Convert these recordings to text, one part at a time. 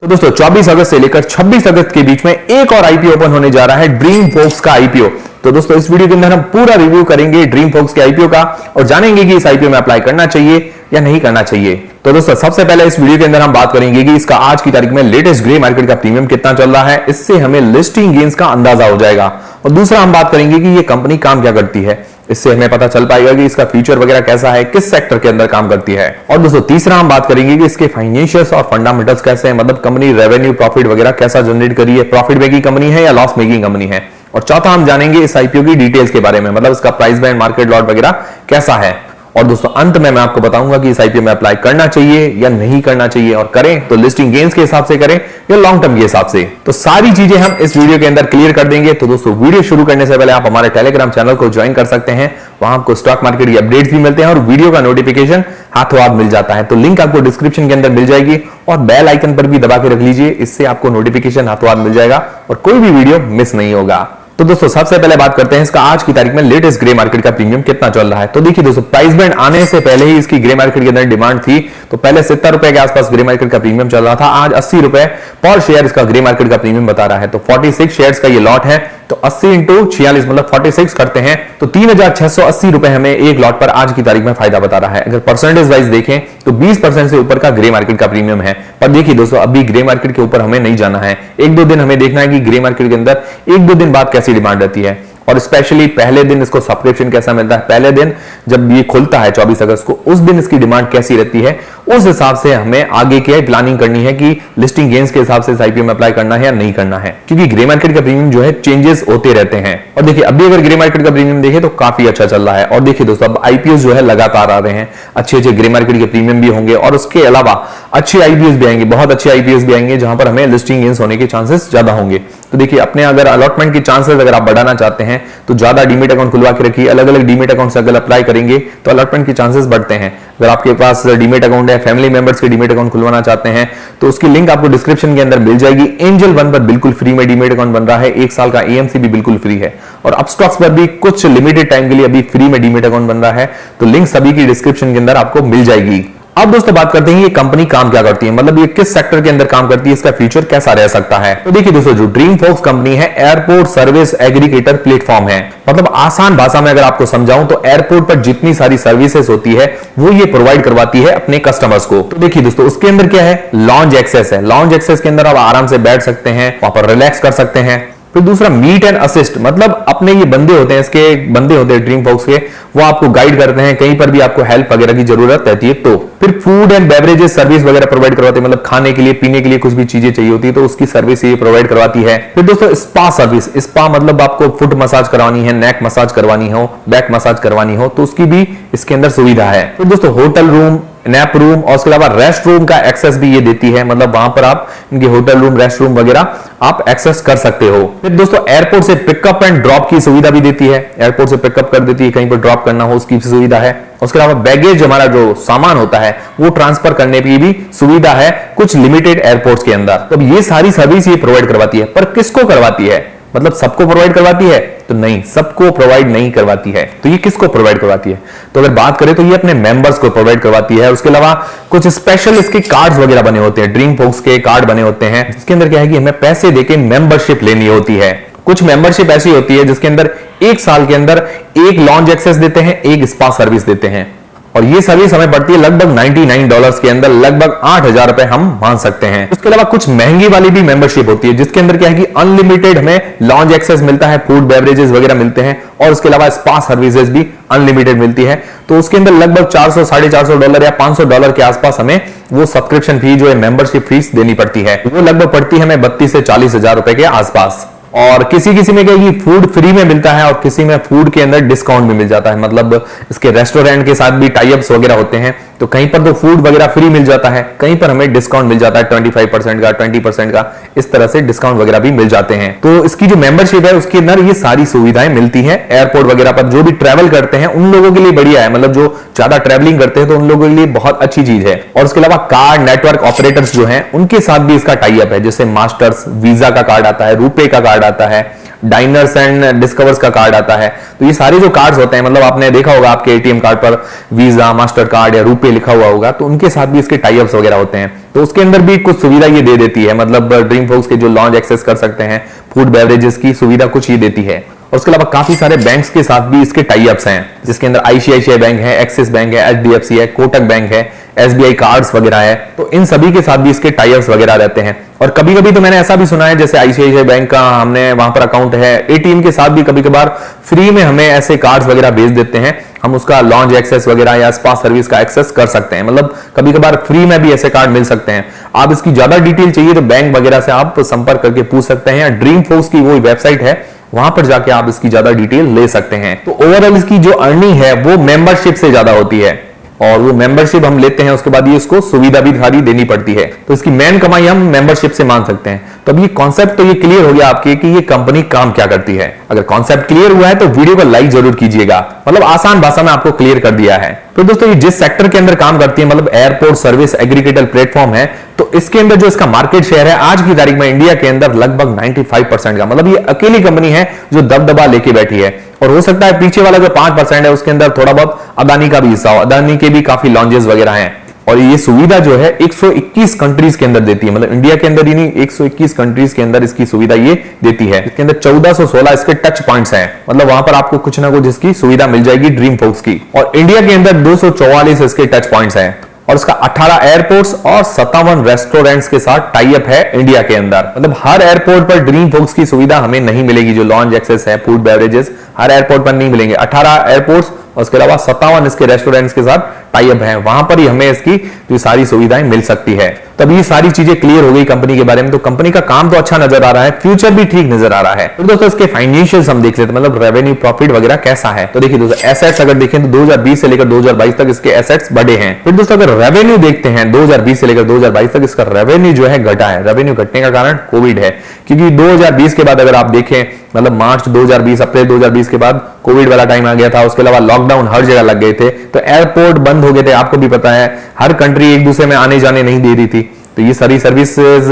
तो दोस्तों 24 अगस्त से लेकर 26 अगस्त के बीच में एक और आईपीओ ओपन होने जा रहा है ड्रीमफोक्स का आईपीओ। तो दोस्तों इस वीडियो के अंदर हम पूरा रिव्यू करेंगे ड्रीमफोक्स के आईपीओ का और जानेंगे कि इस आईपीओ में अप्लाई करना चाहिए या नहीं करना चाहिए। तो दोस्तों सबसे पहले इस वीडियो के अंदर हम बात करेंगे कि इसका आज की तारीख में लेटेस्ट ग्रे मार्केट का प्रीमियम कितना चल रहा है, इससे हमें लिस्टिंग गेन्स का अंदाजा हो जाएगा। और दूसरा हम बात करेंगे कि ये कंपनी काम क्या करती है, इससे हमें पता चल पाएगा कि इसका फ्यूचर वगैरह कैसा है, किस सेक्टर के अंदर काम करती है। और दोस्तों तीसरा हम बात करेंगे कि इसके फाइनेंशियल्स और फंडामेंटल्स कैसे हैं, मतलब कंपनी रेवेन्यू प्रॉफिट वगैरह कैसा जनरेट करी है, प्रॉफिट मेकिंग कंपनी है या लॉस मेकिंग कंपनी है। और चौथा हम जानेंगे इस आईपीओ की डिटेल्स के बारे में, मतलब इसका प्राइस बैंड, मार्केट लॉट वगैरह कैसा है। और दोस्तों अंत में मैं आपको बताऊंगा कि इस आईपीओ में अप्लाई करना चाहिए या नहीं करना चाहिए, और करें तो लिस्टिंग गेन्स के हिसाब से करें या लॉन्ग टर्म के हिसाब से। तो सारी चीजें हम इस वीडियो के अंदर क्लियर कर देंगे। तो दोस्तों वीडियो शुरू करने से पहले आप हमारे टेलीग्राम चैनल को ज्वाइन कर सकते हैं, वहां आपको स्टॉक मार्केट की अपडेट्स भी मिलते हैं और वीडियो का नोटिफिकेशन हाथों हाथ मिल जाता है। तो लिंक आपको डिस्क्रिप्शन के अंदर मिल जाएगी और बेल आइकन पर भी दबा के रख लीजिए, इससे आपको नोटिफिकेशन हाथों हाथ मिल जाएगा और कोई भी वीडियो मिस नहीं होगा। तो दोस्तों सबसे पहले बात करते हैं इसका आज की तारीख में लेटेस्ट ग्रे मार्केट का प्रीमियम कितना चल रहा है। तो देखिए दोस्तों प्राइस बैंड आने से पहले ही इसकी ग्रे मार्केट के अंदर डिमांड थी, तो पहले 70 रुपए के आसपास ग्रे मार्केट का प्रीमियम चल रहा था। आज 80 रुपए पर शेयर इसका ग्रे मार्केट का प्रीमियम बता रहा है। तो 46 शेयर्स का ये लॉट है, तो 80 इंटू 46 मतलब 46 करते हैं तो 3680 रुपए हमें एक लॉट पर आज की तारीख में फायदा बता रहा है। अगर परसेंटेज वाइज देखें तो 20% से ऊपर का ग्रे मार्केट का प्रीमियम है। पर देखिए दोस्तों अभी ग्रे मार्केट के ऊपर हमें नहीं जाना है, एक दो दिन हमें देखना है कि ग्रे मार्केट के अंदर एक दो दिन बाद कैसी डिमांड रहती है, और स्पेशली पहले दिन इसको सब्सक्रिप्शन कैसा मिलता है, पहले दिन जब ये खुलता है 24 अगस्त को, उस दिन इसकी डिमांड कैसी रहती है, उस हिसाब से हमें आगे की प्लानिंग करनी है कि लिस्टिंग गेन्स के हिसाब से इस आईपीओ में अप्लाई करना है या नहीं करना है, क्योंकि ग्रे मार्केट का प्रीमियम जो है चेंजेस होते रहते हैं। और देखिए अभी अगर ग्रे मार्केट का प्रीमियम देखें तो काफी अच्छा चल रहा है। और देखिए दोस्तों अब आईपीओ जो है लगातार आ रहे हैं, अच्छे अच्छे ग्रे मार्केट के प्रीमियम भी होंगे और उसके अलावा अच्छे आईपीओ भी आएंगे, बहुत अच्छे आईपीओ भी आएंगे जहां पर हमें लिस्टिंग गेन्स होने के चांसेस ज्यादा होंगे। तो देखिए अपने अगर अलॉटमेंट के चांसेस अगर आप बढ़ाना चाहते हैं तो ज्यादा डीमेट अकाउंट खुलवा के रखिए, अलग अलग डीमेट अकाउंट से अगर अप्लाई करेंगे तो अलॉटमेंट के चांसेस बढ़ते हैं। अगर आपके पास डीमेट अकाउंट है, फैमिली मेंबर्स के डीमेट अकाउंट खुलवाना चाहते हैं तो उसकी लिंक आपको डिस्क्रिप्शन के अंदर मिल जाएगी। एंजल वन पर बिल्कुल फ्री में डीमेट अकाउंट बन रहा है, 1 साल का एएमसी भी बिल्कुल फ्री है, और अपस्टॉक्स पर भी कुछ लिमिटेड टाइम के लिए अभी फ्री में डीमेट अकाउंट बन रहा है। तो लिंक सभी की डिस्क्रिप्शन के अंदर आपको मिल जाएगी। अब दोस्तों बात करते हैं ये कंपनी काम क्या करती है, मतलब ये किस सेक्टर के अंदर काम करती है, इसका फ्यूचर कैसा रह सकता है। तो देखिए दोस्तों जो ड्रीमफोक्स कंपनी है एयरपोर्ट सर्विस एग्रीगेटर प्लेटफॉर्म है, मतलब आसान भाषा में अगर आपको समझाऊं तो एयरपोर्ट पर जितनी सारी सर्विसेज होती है वो ये प्रोवाइड करवाती है अपने कस्टमर्स को। तो देखिए दोस्तों उसके अंदर क्या है, लॉन्ज एक्सेस है। लॉन्ज एक्सेस के अंदर आप आराम से बैठ सकते हैं, वहां पर रिलैक्स कर सकते हैं। फिर दूसरा मीट एंड असिस्ट, मतलब अपने ये बंदे होते हैं, इसके बंदे होते हैं ड्रीमफोक्स के, वो आपको गाइड करते हैं कहीं पर भी आपको हेल्प वगैरह की जरूरत रहती है। तो फिर फूड एंड बेवरेजेस सर्विस वगैरह प्रोवाइड करवाते हैं, मतलब खाने के लिए पीने के लिए कुछ भी चीजें चाहिए होती है तो उसकी सर्विस ये प्रोवाइड करवाती है। फिर दोस्तों स्पा सर्विस, स्पा मतलब आपको फुट मसाज करवानी है, नेक मसाज करवानी हो, बैक मसाज करवानी हो तो उसकी भी इसके अंदर सुविधा है। फिर दोस्तों होटल रूम, नैप रूम और उसके अलावा रेस्ट रूम का एक्सेस भी ये देती है, मतलब वहां पर आप इनके होटल रूम, रेस्ट रूम वगैरह आप एक्सेस कर सकते हो। फिर दोस्तों एयरपोर्ट से पिकअप एंड ड्रॉप की सुविधा भी देती है, एयरपोर्ट से पिकअप कर देती है, कहीं पर ड्रॉप करना हो उसकी सुविधा है। उसके अलावा बैगेज, हमारा जो सामान होता है वो ट्रांसफर करने की भी सुविधा है कुछ लिमिटेड एयरपोर्ट्स के अंदर। तो ये सारी सर्विस ये प्रोवाइड करवाती है, पर किसको करवाती है, मतलब सबको प्रोवाइड करवाती है तो नहीं, सबको प्रोवाइड नहीं करवाती है। तो ये किसको प्रोवाइड करवाती है, तो अगर बात करें तो ये अपने मेंबर्स को प्रोवाइड करवाती है। उसके अलावा कुछ स्पेशल इसके कार्ड्स वगैरह बने होते हैं, ड्रीमफोक्स के कार्ड बने होते हैं जिसके अंदर क्या है कि हमें पैसे देके मेंबरशिप लेनी होती है। कुछ मेंबरशिप ऐसी होती है जिसके अंदर 1 साल के अंदर एक लॉन्ज एक्सेस देते हैं, एक स्पा सर्विस देते हैं, और ये सर्विस हमें पड़ती है लगभग $99 के अंदर, लगभग 8000 रुपए हम मान सकते हैं। उसके अलावा कुछ महंगी वाली भी मेंबरशिप होती है जिसके अंदर क्या है कि अनलिमिटेड हमें लॉन्ज एक्सेस मिलता है, फूड बेवरेजेस वगैरह मिलते हैं, और उसके अलावा स्पा सर्विसेज भी अनलिमिटेड मिलती है। तो उसके अंदर लगभग $400, $450 या $500 के आसपास हमें वो सब्सक्रिप्शन फी जो है मेंबरशिप फीस देनी पड़ती है, वो लगभग पड़ती है हमें 32 से 40 हजार रुपए के आसपास। और किसी किसी में क्या है कि फूड फ्री में मिलता है और किसी में फूड के अंदर डिस्काउंट भी मिल जाता है, मतलब इसके रेस्टोरेंट के साथ भी टाई अप्स वगैरह होते हैं, तो कहीं पर तो फूड वगैरह फ्री मिल जाता है, कहीं पर हमें डिस्काउंट मिल जाता है 25% का, 20% का, इस तरह से डिस्काउंट वगैरह भी मिल जाते हैं। तो इसकी जो मेंबरशिप है उसके अंदर ये सारी सुविधाएं मिलती हैं। एयरपोर्ट वगैरह पर जो भी ट्रैवल करते हैं उन लोगों के लिए बढ़िया है, मतलब जो ज्यादा ट्रैवलिंग करते हैं तो उन लोगों के लिए बहुत अच्छी चीज है। और उसके अलावा कार्ड नेटवर्क ऑपरेटर्स जो है उनके साथ भी इसका टाई अप है, जैसे मास्टर्स वीजा का कार्ड आता है, रुपे का कार्ड आता है, डाइनर्स एंड डिस्कवर्स का कार्ड आता है। तो ये सारे जो कार्ड्स होते हैं, मतलब आपने देखा होगा आपके एटीएम कार्ड पर वीजा, मास्टर कार्ड या रुपए लिखा हुआ होगा, तो उनके साथ भी इसके टाई अप्स वगैरह होते हैं। तो उसके अंदर भी कुछ सुविधा ये दे देती है, मतलब ड्रीम फोक्स के जो लॉन्च एक्सेस कर सकते हैं, फूड बेवरेजेस की सुविधा कुछ ये देती है। और उसके अलावा काफी सारे बैंक्स के साथ भी इसके टाई अप्स हैं, जिसके अंदर आईसीआईसीआई बैंक है, एक्सिस बैंक है, एचडीएफसी है, कोटक बैंक है, एसबीआई कार्ड्स वगैरह है। तो इन सभी के साथ भी इसके टाई अप्स वगैरह रहते हैं। और कभी कभी तो मैंने ऐसा भी सुना है, जैसे आईसीआईसीआई बैंक का हमने वहां पर अकाउंट है, एटीएम के साथ भी कभी कभार फ्री में हमें ऐसे कार्ड्स वगैरह भेज देते हैं, हम उसका लॉन्च एक्सेस वगैरह या स्पा सर्विस का एक्सेस कर सकते हैं। मतलब कभी कभार फ्री में भी ऐसे कार्ड मिल सकते हैं। आप इसकी ज्यादा डिटेल चाहिए तो बैंक वगैरह से आप संपर्क करके पूछ सकते हैं, या ड्रीम फोक्स की वो वेबसाइट है, वहां पर जाके आप इसकी ज्यादा डिटेल ले सकते हैं। तो ओवरऑल इसकी जो अर्निंग है वो मेंबरशिप से ज्यादा होती है, और वो मेंबरशिप हम लेते हैं, उसके बाद ये इसको सुविधा भी सारी देनी पड़ती है। तो इसकी मेन कमाई हम मेंबरशिप से मान सकते हैं। तो अब ये कॉन्सेप्ट तो ये क्लियर हो गया आपके कि ये कंपनी काम क्या करती है। अगर कॉन्सेप्ट क्लियर हुआ है तो वीडियो को लाइक जरूर कीजिएगा, मतलब आसान भाषा में आपको क्लियर कर दिया है। तो दोस्तों ये जिस सेक्टर के अंदर काम करती है, मतलब एयरपोर्ट सर्विस एग्रीगेटर प्लेटफॉर्म है, तो इसके अंदर जो इसका मार्केट शेयर है आज की तारीख में इंडिया के अंदर लगभग 95% का, मतलब ये अकेली कंपनी है जो दबदबा लेके बैठी है। और हो सकता है पीछे वाला जो 5% है उसके अंदर थोड़ा बहुत अदानी का भी हिस्सा हो, अदानी के भी काफी लॉन्चेस वगैरह हैं। और ये सुविधा जो है 121 कंट्रीज के अंदर देती है, मतलब इंडिया के अंदर ही नहीं, 121 कंट्रीज के अंदर इसकी सुविधा ये देती है। इसके अंदर 1416 इसके टच पॉइंट्स हैं, मतलब वहां पर आपको कुछ ना कुछ इसकी सुविधा मिल जाएगी ड्रीम फोक्स की। और इंडिया के अंदर 244 इसके टच पॉइंट्स हैं, और इसका 18 एयरपोर्ट्स और 57 रेस्टोरेंट्स के साथ टाई अप है इंडिया के अंदर। मतलब हर एयरपोर्ट पर ड्रीम फोक्स की सुविधा हमें नहीं मिलेगी, जो लॉन्च एक्सेस है, फूड बेवरेजेस हर एयरपोर्ट पर नहीं मिलेंगे। 18 एयरपोर्ट्स और उसके अलावा 57 इसके रेस्टोरेंट्स के साथ टाई अप है, वहां पर ही हमें इसकी जो सारी सुविधाएं मिल सकती है। तब ये सारी चीजें क्लियर हो गई कंपनी के बारे में। तो कंपनी का काम तो अच्छा नजर आ रहा है, फ्यूचर भी ठीक नजर आ रहा है। तो दोस्तों इसके फाइनेंशियल्स हम देख लेते हैं, मतलब रेवेन्यू प्रॉफिट वगैरह कैसा है। तो देखिए दोस्तों एसेट्स अगर देखें तो 2020 से लेकर 2022 तक इसके एसेट्स बढ़े हैं। फिर दोस्तों अगर रेवेन्यू देखते हैं 2020 से लेकर 2022 तक इसका रेवेन्यू जो है घटा है। रेवेन्यू घटने का कारण कोविड है, क्योंकि 2020 के बाद अगर आप देखें, मतलब मार्च 2020 अप्रैल 2020 के बाद कोविड वाला टाइम आ गया था, उसके अलावा लॉकडाउन हर जगह लग गए थे, तो एयरपोर्ट बंद हो गए थे, आपको भी पता है, हर कंट्री एक दूसरे में आने जाने नहीं दे रही थी। तो ये सारी सर्विसेज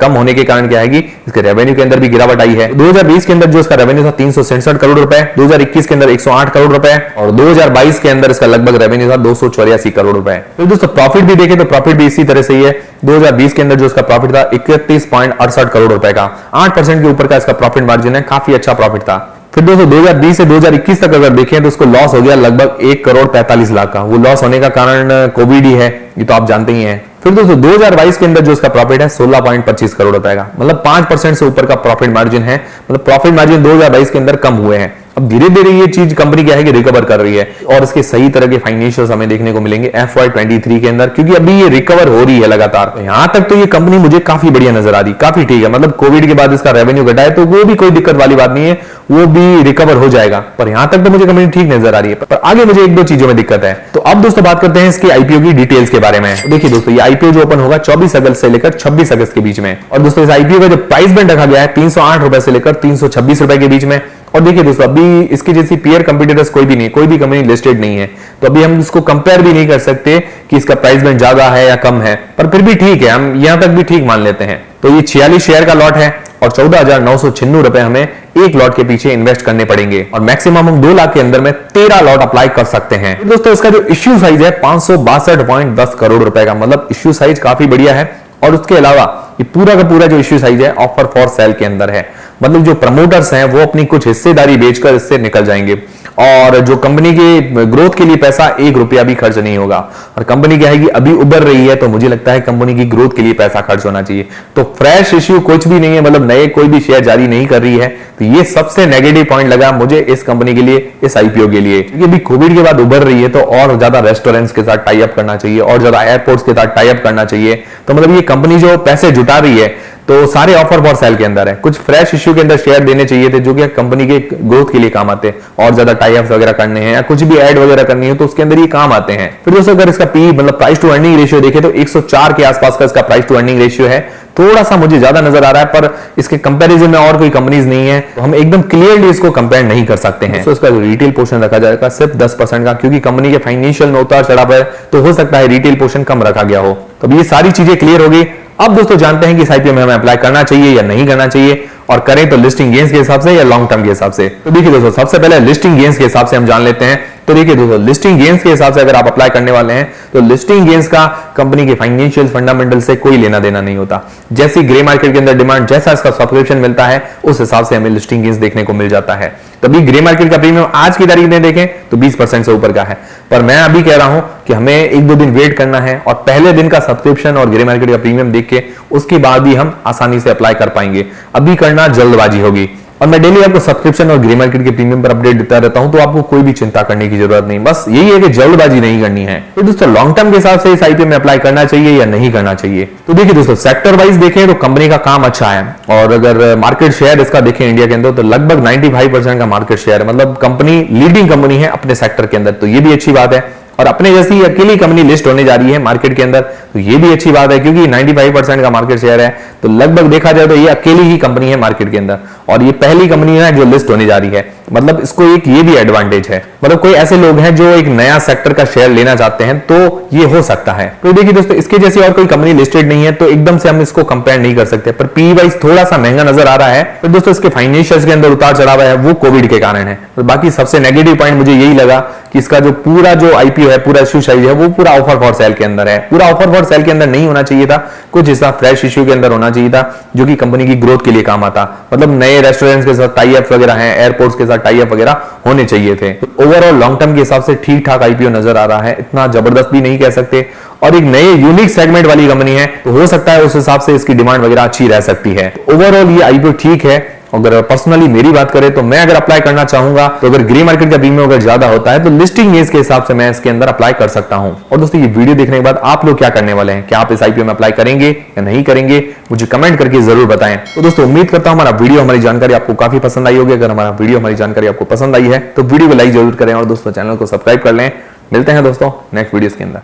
कम होने के कारण क्या है कि इसके रेवेन्यू के अंदर भी गिरावट आई है। 2020 के अंदर जो इसका रेवेन्यू था 367 करोड़ रुपए, 2021 के अंदर 108 करोड़ रुपए, और 2022 के अंदर इसका लगभग रेवेन्यू था 284 करोड़ रुपए। तो दोस्तों प्रॉफिट भी देखें तो प्रॉफिट भी इसी तरह से ही है। 2020 के अंदर जो इसका प्रॉफिट था 31.68 करोड़ रुपए का, 8% के ऊपर का इसका प्रॉफिट मार्जिन है, काफी अच्छा प्रॉफिट था। फिर दोस्तों 2020 से 2021 तक अगर देखें तो उसको लॉस हो गया लगभग 1 करोड़ 45 लाख का। वो लॉस होने का कारण कोविड ही है, ये तो आप जानते ही हैं। फिर दोस्तों 2022 के अंदर जो इसका प्रॉफिट है 16.25 करोड़ रुपए का, मतलब 5% से ऊपर का प्रॉफिट मार्जिन है। मतलब प्रॉफिट मार्जिन 2022 के अंदर कम हुए हैं। अब धीरे धीरे ये चीज कंपनी क्या है कि रिकवर कर रही है, और इसके सही तरह के फाइनेंशियल्स हमें देखने को मिलेंगे FY23 के अंदर, क्योंकि अभी ये रिकवर हो रही है लगातार। यहां तक तो ये कंपनी मुझे काफी बढ़िया नजर आ रही, काफी ठीक है। मतलब कोविड के बाद इसका रेवेन्यू घटा है तो वो भी कोई दिक्कत वाली बात नहीं है, वो भी रिकवर हो जाएगा। पर यहां तक तो मुझे कंपनी ठीक नजर आ रही है, पर आगे मुझे एक दो चीजों में दिक्कत है। तो अब दोस्तों बात करते हैं इसकी आईपीओ की डिटेल्स के बारे में। देखिए दोस्तों ये आईपीओ जो ओपन होगा 24 अगस्त से लेकर 26 अगस्त के बीच में, और दोस्तों इस आईपीओ का जो प्राइस बैंड रखा गया है 308 रुपए से लेकर 326 रुपए के बीच में। और देखिए दोस्तों अभी इसकी जैसी पीयर कंपटीटर्स कोई भी नहीं, कोई भी कंपनी लिस्टेड नहीं है, तो अभी हम इसको कंपेयर भी नहीं कर सकते कि इसका प्राइस बैंड ज्यादा है या कम है, पर फिर भी ठीक है, हम यहां तक भी ठीक मान लेते हैं। तो ये 46 शेयर का लॉट है, और 14,996 रुपए हमें एक लॉट के पीछे इन्वेस्ट करने पड़ेंगे, और मैक्सिमम हम 2 लाख के अंदर में 13 लॉट अप्लाई कर सकते हैं। तो दोस्तों इसका जो इश्यू साइज है 562.10 करोड़ रुपए का, मतलब इश्यू साइज काफी बढ़िया है। और उसके अलावा ये पूरा का पूरा जो इश्यू साइज है ऑफर फॉर सेल के अंदर है, मतलब जो प्रमोटर्स हैं वो अपनी कुछ हिस्सेदारी बेचकर इससे निकल जाएंगे, और जो कंपनी की ग्रोथ के लिए पैसा 1 रुपया भी खर्च नहीं होगा। और कंपनी क्या है कि अभी उभर रही है, तो मुझे लगता है कंपनी की ग्रोथ के लिए पैसा खर्च होना चाहिए। तो फ्रेश इश्यू कुछ भी नहीं है, मतलब नए कोई भी शेयर जारी नहीं कर रही है। तो ये सबसे नेगेटिव पॉइंट लगा मुझे इस कंपनी के लिए, इस आईपीओ के लिए, क्योंकि अभी कोविड के बाद उभर रही है तो और ज्यादा रेस्टोरेंट्स के साथ टाई अप करना चाहिए, और ज्यादा एयरपोर्ट्स के साथ टाई अप करना चाहिए। तो मतलब ये कंपनी जो पैसे जुटा रही है तो सारे ऑफर फॉर सेल के अंदर है। कुछ फ्रेश इश्यू के अंदर शेयर देने चाहिए थे जो कि कंपनी के ग्रोथ के लिए काम आते हैं, और ज्यादा टाई अप्स वगैरह करने हैं या कुछ भी ऐड वगैरह करनी है तो उसके अंदर ये काम आते हैं। फिर दोस्तों अगर इसका पी मतलब प्राइस टू अर्निंग रेशियो देखें तो 104 के आसपास का इसका प्राइस टू अर्निंग रेशियो है। थोड़ा सा मुझे ज्यादा नजर आ रहा है, पर इसके कंपैरिजन में और कोई कंपनीज नहीं है, तो हम एकदम क्लियरली इसको कंपेयर नहीं कर सकते हैं। तो इसका रिटेल पोर्शन रखा जाएगा सिर्फ 10% का, क्योंकि कंपनी के फाइनेंशियल में उतार चढ़ाव है, तो हो सकता है रिटेल पोर्शन कम रखा गया हो। तो ये सारी चीजें क्लियर होगी। अब दोस्तों जानते हैं कि इस आईपीओ में हमें अप्लाई करना चाहिए या नहीं करना चाहिए, और करें तो लिस्टिंग गेन्स के हिसाब से या लॉन्ग टर्म के हिसाब से। तो देखिए दोस्तों, सबसे पहले लिस्टिंग गेन्स के हिसाब से हम जान लेते हैं। तो देखिए दोस्तों, लिस्टिंग गेन्स के हिसाब से अगर आप अप्लाई करने वाले हैं तो लिस्टिंग गेन्स का कंपनी के फाइनेंशियल फंडामेंटल से कोई लेना देना नहीं होता। जैसी ग्रे मार्केट के अंदर डिमांड, जैसा इसका सब्सक्रिप्शन मिलता है, उस हिसाब से हमें लिस्टिंग गेन्स देखने को मिल जाता है। तभी ग्रे मार्केट का प्रीमियम आज की तारीख में देखें तो 20% से ऊपर का है, पर मैं अभी कह रहा हूं कि हमें 1-2 दिन वेट करना है और पहले दिन का सब्सक्रिप्शन और ग्रे मार्केट का प्रीमियम देख के उसके बाद ही हम आसानी से अप्लाई कर पाएंगे। अभी करना जल्दबाजी होगी। और मैं डेली आपको सब्सक्रिप्शन और ग्रे मार्केट के प्रीमियम पर अपडेट देता रहता हूं, तो आपको कोई भी चिंता करने की जरूरत नहीं। बस यही है कि जल्दबाजी नहीं करनी है। तो दोस्तों, लॉन्ग टर्म के हिसाब से इस आईपीओ में अप्लाई करना चाहिए या नहीं करना चाहिए? तो देखिए दोस्तों, सेक्टर वाइज देखें तो कंपनी का काम अच्छा है, और अगर मार्केट शेयर इसका देखें इंडिया के अंदर तो लगभग 95% का मार्केट शेयर है। मतलब कंपनी लीडिंग कंपनी है अपने सेक्टर के अंदर, तो ये भी अच्छी बात है। और अपने जैसी अकेली कंपनी लिस्ट होने जा रही है मार्केट के अंदर, तो ये भी अच्छी बात है, क्योंकि 95% का मार्केट शेयर है, तो लगभग देखा जाए तो ये अकेली ही कंपनी है मार्केट के अंदर, और ये पहली कंपनी है जो लिस्ट होने जा रही है। मतलब इसको एक ये भी एडवांटेज है। मतलब कोई ऐसे लोग हैं जो एक नया सेक्टर का शेयर लेना चाहते हैं तो ये हो सकता है। तो देखिए दोस्तों, इसके जैसी और कोई कंपनी लिस्टेड नहीं है, तो एकदम से हम इसको कंपेयर नहीं कर सकते। पर पी वाइज थोड़ा सा महंगा नजर आ रहा है। तो दोस्तों, इसके फाइनेंशियल्स के अंदर उतार चढ़ाव है वो कोविड के कारण है। तो बाकी सबसे नेगेटिव पॉइंट मुझे यही लगा कि इसका जो पूरा जो आईपीओ है, पूरा इश्यू साइज है, वो पूरा ऑफर फॉर सेल के अंदर है। पूरा ऑफर फॉर सेल के अंदर नहीं होना चाहिए था, कुछ हिस्सा फ्रेश इश्यू के अंदर होना चाहिए था, जो कि कंपनी की ग्रोथ के लिए काम आता। मतलब नए रेस्टोरेंट्स के साथ टाई अप वगैरह हैं, एयरपोर्ट्स के साथ टाई अप वगैरह होने चाहिए थे। तो ओवरऑल लॉन्ग टर्म के हिसाब से ठीक ठाक आईपीओ नजर आ रहा है, इतना जबरदस्त भी नहीं कह सकते। और एक नए यूनिक सेगमेंट वाली कंपनी है, तो हो सकता है उस हिसाब से इसकी डिमांड वगैरह अच्छी रह सकती है। ओवरऑल ये आईपीओ ठीक है। अगर पर्सनली मेरी बात करें तो मैं अगर अप्लाई करना चाहूंगा, तो अगर ग्रे मार्केट का प्रीमियम अगर ज्यादा होता है तो लिस्टिंग गेन्स के हिसाब से मैं इसके अंदर अप्लाई कर सकता हूं। और दोस्तों, ये वीडियो देखने के बाद आप लोग क्या करने वाले हैं? क्या आप इस आईपीओ में अप्लाई करेंगे या नहीं करेंगे? मुझे कमेंट करके जरूर बताएं। तो दोस्तों, उम्मीद करता हूं हमारा वीडियो, हमारी जानकारी आपको काफी पसंद आई होगी। अगर हमारा वीडियो, हमारी जानकारी आपको पसंद आई है तो वीडियो को लाइक जरूर करें और दोस्तों चैनल को सब्सक्राइब कर लें। मिलते हैं दोस्तों नेक्स्ट वीडियो के अंदर।